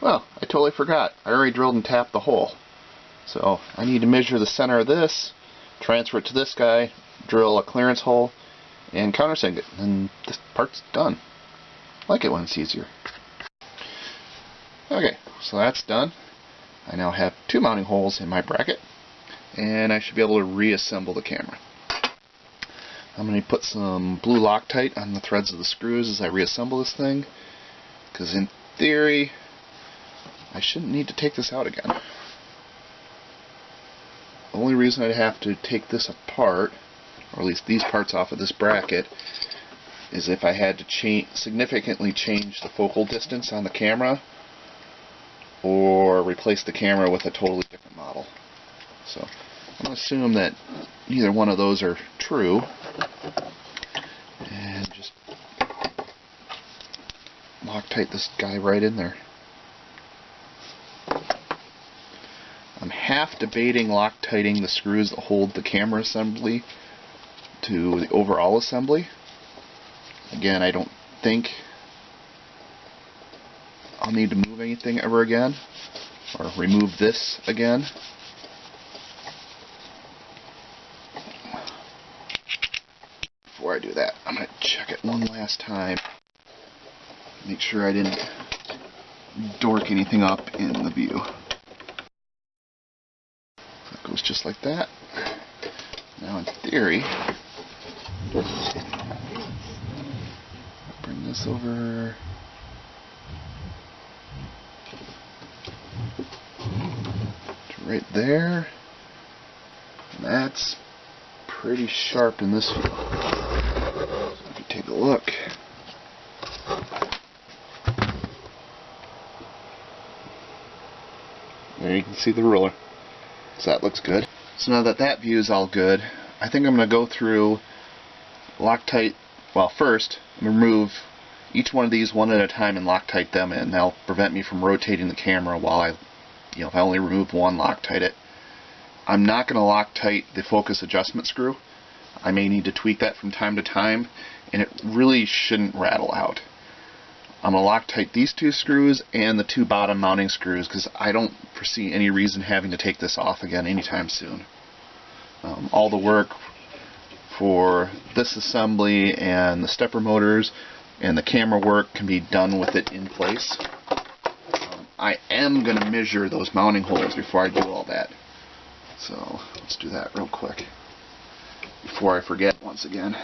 Well, I totally forgot. I already drilled and tapped the hole. So I need to measure the center of this, transfer it to this guy, drill a clearance hole, and countersink it. And this part's done. I like it when it's easier. Okay, so that's done. I now have 2 mounting holes in my bracket, and I should be able to reassemble the camera. I'm going to put some blue Loctite on the threads of the screws as I reassemble this thing, because in theory I shouldn't need to take this out again. The only reason I'd have to take this apart, or at least these parts off of this bracket, is if I had to significantly change the focal distance on the camera, or replace the camera with a totally different model. So I'm going to assume that neither one of those are true, and just Loctite this guy right in there. I'm half debating Loctiting the screws that hold the camera assembly to the overall assembly. Again, I don't think I'll need to move anything ever again, or remove this again. Before I do that, I'm going to check it one last time. Make sure I didn't dork anything up in the view. That goes just like that. Now in theory, bring this over to right there. And that's pretty sharp in this view. So if you take a look, there you can see the ruler. So that looks good. So now that that view is all good, I think I'm going to go through Loctite. Well, first, I'm going to remove each one of these one at a time and Loctite them, and that'll prevent me from rotating the camera while if I only remove one, Loctite it. I'm not going to Loctite the focus adjustment screw. I may need to tweak that from time to time, and it really shouldn't rattle out. I'm going to Loctite these 2 screws and the 2 bottom mounting screws, because I don't foresee any reason having to take this off again anytime soon. All the work for this assembly and the stepper motors and the camera work can be done with it in place. I am going to measure those mounting holes before I do all that. So let's do that real quick before I forget once again.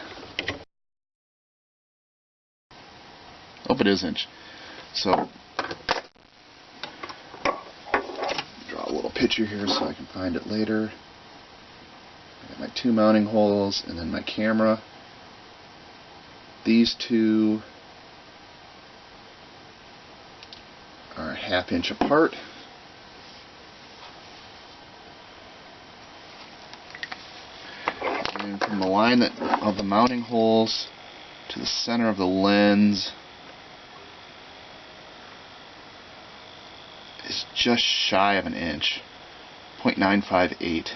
Oh, it is inch. So draw a little picture here so I can find it later. I got my 2 mounting holes and then my camera. These 2 are a 1/2 inch apart. And from the line of the mounting holes to the center of the lens is just shy of an inch, 0.958.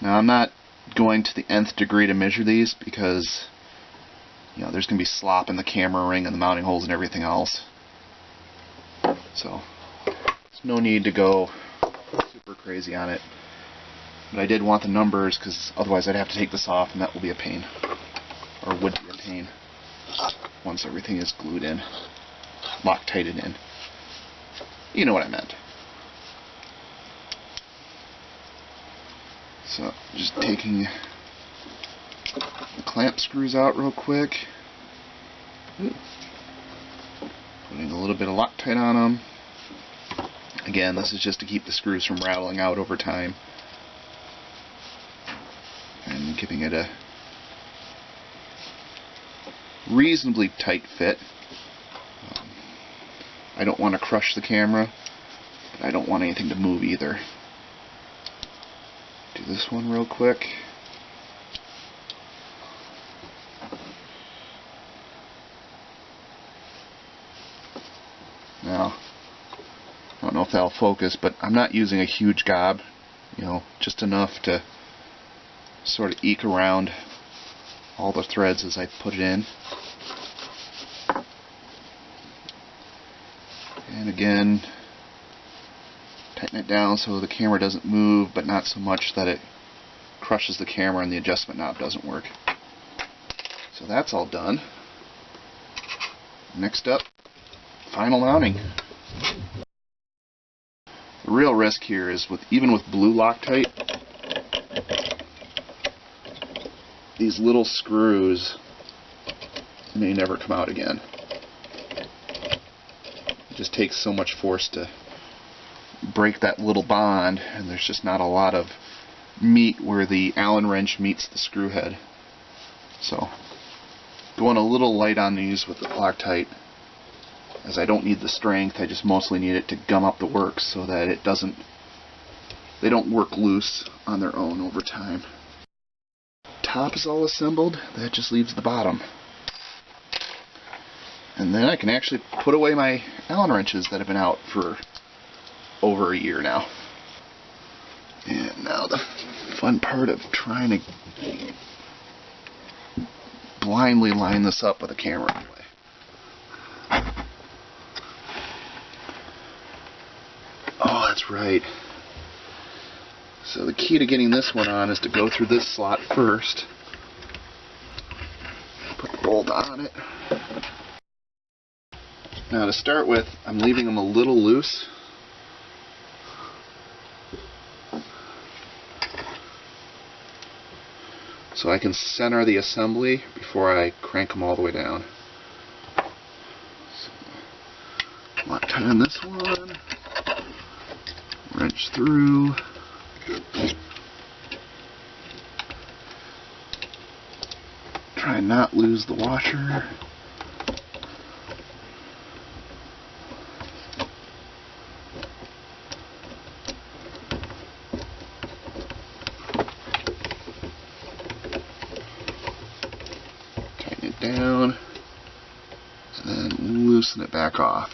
Now I'm not going to the nth degree to measure these because there's going to be slop in the camera ring and the mounting holes and everything else. So there's no need to go super crazy on it. But I did want the numbers because otherwise I'd have to take this off, and that will be a pain. Or would be a pain once everything is glued in, Loctited in. You know what I meant. So just taking the clamp screws out real quick. Putting a little bit of Loctite on them. Again, this is just to keep the screws from rattling out over time. And giving it a reasonably tight fit. I don't want to crush the camera, but I don't want anything to move either. Do this one real quick. Now, I don't know if that'll focus, but I'm not using a huge gob, just enough to sort of eke around all the threads as I put it in. And again, tighten it down so the camera doesn't move, but not so much that it crushes the camera and the adjustment knob doesn't work. So that's all done. Next up, final mounting. The real risk here is even with blue Loctite, these little screws may never come out again. It just takes so much force to break that little bond, and there's just not a lot of meat where the Allen wrench meets the screw head. So, going a little light on these with the Loctite, as I don't need the strength. I just mostly need it to gum up the works so that they don't work loose on their own over time. Top is all assembled, that just leaves the bottom. And then I can actually put away my Allen wrenches that have been out for over a year now. And now the fun part of trying to blindly line this up with a camera anyway. Oh, that's right. So the key to getting this one on is to go through this slot first. Put the bolt on it. Now to start with, I'm leaving them a little loose. So I can center the assembly before I crank them all the way down. So, Loctite on this one. Wrench through. Try and not lose the washer. Tighten it down and then loosen it back off.